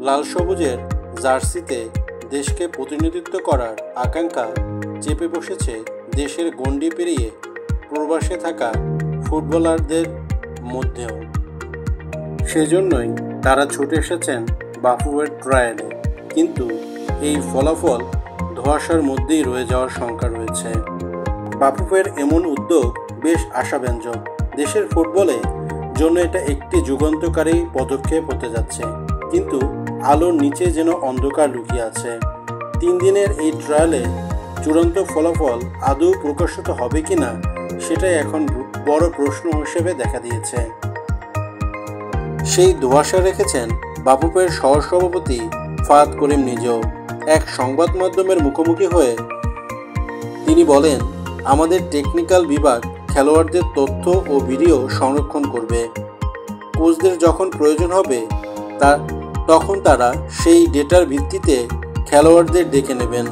লাল সবুজের জার্সিতে দেশকে প্রতিনিধিত্ব করার আকাঙ্ক্ষা চেপে বসেছে দেশের গণ্ডি পেরিয়ে প্রবাসে থাকা ফুটবলারদের মধ্যেও। সেজন্যই তারা ছুটে এসেছেন বাফুফের ট্রায়ালে। কিন্তু এই ফলাফল ধোঁয়াশার মধ্যেই রয়ে যাওয়ার শঙ্কা রয়েছে। বাফুফের এমন উদ্যোগ বেশ আশাব্যঞ্জক। দেশের ফুটবলে জন্য এটা একটি যুগান্তকারী পদক্ষেপ হতে যাচ্ছে, কিন্তু আলোর নিচে যেন অন্ধকার লুকিয়ে আছে। 3 দিনের এই ট্রায়ালে চূড়ান্ত ফলাফল আদৌ প্রকাশিত হবে কিনা সেটাই এখন বড় প্রশ্ন হিসেবে দেখা দিয়েছে। সেই ধোঁয়াশা রেখেছেন বাফুফের সহসভাপতি ফাহাদ করিম নিজেও। এক সংবাদ মাধ্যমের মুখোমুখি হয়ে তিনি বলেন, আমাদের টেকনিক্যাল বিভাগ খেলোয়াড়দের তথ্য ও ভিডিও সংরক্ষণ করবে। কোচদের যখন প্রয়োজন হবে তখন তারা সেই ডেটার ভিত্তিতে খেলোয়াড়দের ডেকে নেবেন।